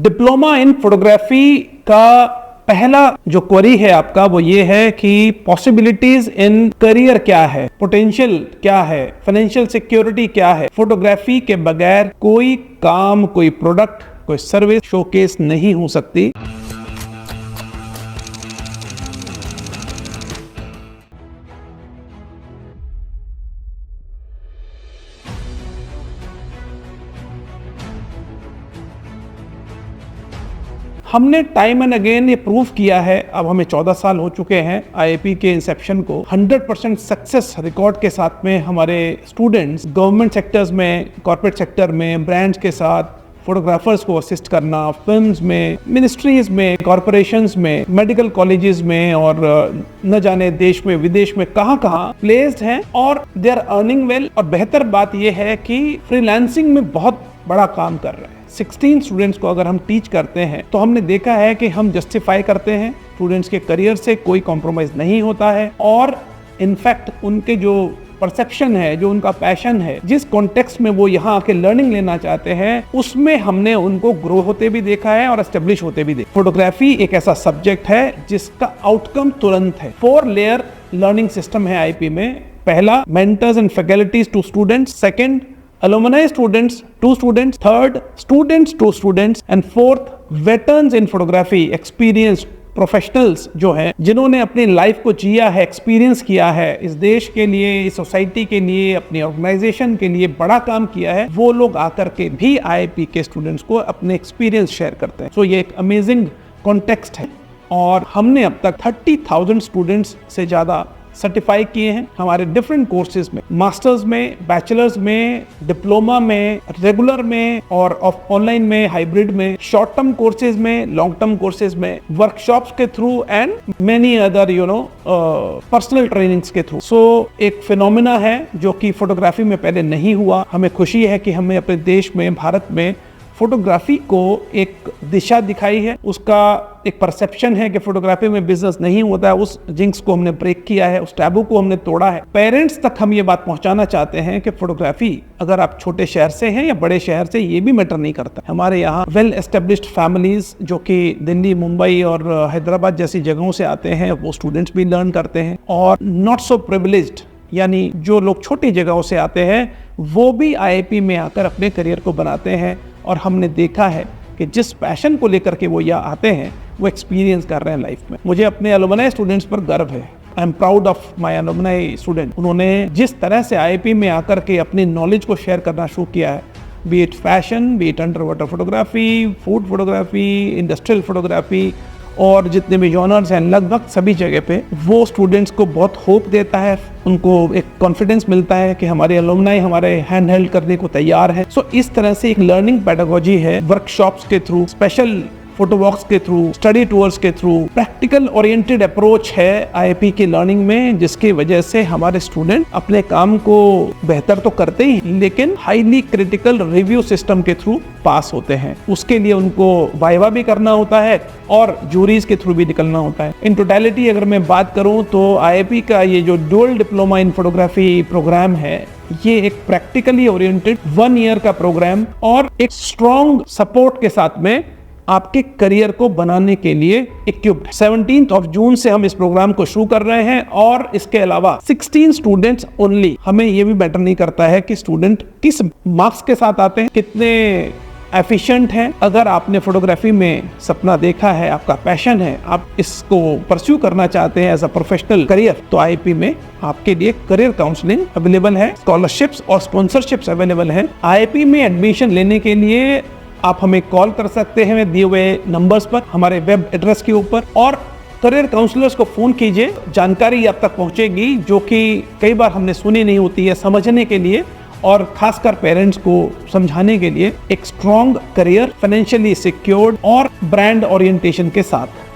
Diploma in photography का पहला जो क्वेरी है आपका वो ये है कि पॉसिबिलिटीज इन करियर क्या है, पोटेंशियल क्या है, फाइनेंशियल सिक्योरिटी क्या है। फोटोग्राफी के बगैर कोई काम, कोई प्रोडक्ट, कोई सर्विस शोकेस नहीं हो सकती। हमने टाइम एंड अगेन ये प्रूव किया है, अब हमें 14 साल हो चुके हैं आईआईपी के इंसेप्शन को, 100% सक्सेस रिकॉर्ड के साथ में हमारे स्टूडेंट्स गवर्नमेंट सेक्टर्स में, कॉर्पोरेट सेक्टर में, ब्रांड्स के साथ फोटोग्राफर्स को असिस्ट करना, फिल्म्स में, मिनिस्ट्रीज में, कॉर्पोरेशंस में, मेडिकल कॉलेजेस में और न जाने देश में विदेश में कहां प्लेस्ड हैं और दे आर अर्निंग वेल। और बेहतर बात यह है कि फ्रीलांसिंग में बहुत बड़ा काम कर रहे हैं। 16 स्टूडेंट्स को अगर हम टीच करते हैं तो हमने देखा है कि हम जस्टिफाई करते हैं, स्टूडेंट्स के करियर से कोई कॉम्प्रोमाइज नहीं होता है और इनफैक्ट उनके जो परसेप्शन है, जो उनका पैशन है, जिस कॉन्टेक्स्ट में वो यहाँ आके लर्निंग लेना चाहते हैं, उसमें हमने उनको ग्रो होते भी देखा है और एस्टेब्लिश होते भी देखा। फोटोग्राफी एक ऐसा सब्जेक्ट है जिसका आउटकम तुरंत है। 4 लेयर लर्निंग सिस्टम है आईपी में। पहला, mentors and faculties to students. Second, alumni students to students. Third, students to students. And fourth, veterans in photography, experienced professionals जो हैं, जिन्होंने अपनी लाइफ को जिया है, एक्सपीरियंस किया है, इस देश के लिए, इस सोसाइटी के लिए, अपनी ऑर्गेनाइजेशन के लिए बड़ा काम किया है, वो लोग आकर के भी आईआईपी के स्टूडेंट्स को अपने एक्सपीरियंस शेयर करते हैं। सो ये एक अमेजिंग कॉन्टेक्स्ट है और हमने अब तक 30,000 स्टूडेंट्स से ज़्यादा सर्टिफाई किए हैं हमारे डिफरेंट कोर्सेज में, मास्टर्स में, बैचलर्स में, डिप्लोमा में, रेगुलर में और ऑनलाइन में, हाइब्रिड में, शॉर्ट टर्म कोर्सेज में, लॉन्ग टर्म कोर्सेज में, वर्कशॉप्स के through and many other personal trainings के थ्रू। सो एक फिनोमिना है जो कि फोटोग्राफी में पहले नहीं हुआ। हमें खुशी है कि हमें अपने देश में, भारत में फोटोग्राफी को एक दिशा दिखाई है। उसका एक परसेप्शन है कि फोटोग्राफी में बिजनेस नहीं होता है, उस जिंक्स को हमने ब्रेक किया है, उस टैबू को हमने तोड़ा है। पेरेंट्स तक हम ये बात पहुंचाना चाहते हैं कि फोटोग्राफी, अगर आप छोटे शहर से हैं या बड़े शहर से, ये भी मैटर नहीं करता। हमारे यहाँ वेल एस्टेब्लिश्ड फैमिलीज जो कि दिल्ली, मुंबई और हैदराबाद जैसी जगहों से आते हैं, वो स्टूडेंट्स भी लर्न करते हैं। और नॉट सो प्रिविलेज्ड, यानी जो लोग छोटी जगहों से आते हैं, वो भी आईआईपी में आकर अपने करियर को बनाते हैं। और हमने देखा है कि जिस पैशन को लेकर के वो यहाँ आते हैं, वो एक्सपीरियंस कर रहे हैं लाइफ में। मुझे अपने अलुमनाई स्टूडेंट्स पर गर्व है। I am proud of my alumni student. उन्होंने जिस तरह से आईआईपी में आकर के अपनी नॉलेज को शेयर करना शुरू किया है, B it fashion, B it under water photography, food photography, industrial photography और जितने भी जॉनर्स हैं, लगभग सभी जगह पे वो स्टूडेंट्स को बहुत होप देता है। उनको एक कॉन्फिडेंस मिलता है कि हमारे अलुमनाई हमारे हैंड हेल्ड करने को तैयार है। सो इस तरह से एक लर्निंग पेडागोजी है, वर्कशॉप्स के थ्रू, स्पेशल फोटो वॉक्स के थ्रू, स्टडी टूर्स के थ्रू, प्रैक्टिकल ओरिएंटेड अप्रोच है आईआईपी की लर्निंग में, जिसकी वजह से हमारे स्टूडेंट अपने काम को बेहतर तो करते ही, लेकिन हाईली क्रिटिकल रिव्यू सिस्टम के थ्रू पास होते हैं। उसके लिए उनको वाइवा भी करना होता है और जूरीज के थ्रू भी निकलना होता है। इन टोटलिटी अगर मैं बात करूं तो आईआईपी का ये जो dual diploma in photography programme है, ये एक प्रैक्टिकली ओरिएंटेड 1 ईयर का प्रोग्राम और एक स्ट्रॉन्ग सपोर्ट के साथ में आपके करियर को बनाने के लिए इक्विप्ड। 17 जून से हम इस प्रोग्राम को शुरू कर रहे हैं और इसके अलावा 16 स्टूडेंट्स ओनली। हमें ये भी मैटर नहीं करता है कि स्टूडेंट किस मार्क्स के साथ आते हैं, कितने एफिशिएंट हैं। अगर आपने फोटोग्राफी में सपना देखा है, आपका पैशन है, आप इसको परस्यू करना चाहते हैं एज अ प्रोफेशनल करियर, तो आईआईपी में आपके लिए करियर काउंसलिंग अवेलेबल है, स्कॉलरशिप्स और स्पॉन्सरशिप्स अवेलेबल हैं। आईआईपी में एडमिशन लेने के लिए आप हमें कॉल कर सकते हैं दिए हुए नंबर्स पर, हमारे वेब एड्रेस के ऊपर, और करियर काउंसलर्स को फोन कीजिए। जानकारी आप तक पहुंचेगी जो कि कई बार हमने सुनी नहीं होती है, समझने के लिए और खासकर पेरेंट्स को समझाने के लिए, एक स्ट्रॉन्ग करियर, फाइनेंशियली सिक्योर्ड और ब्रांड ओरिएंटेशन के साथ।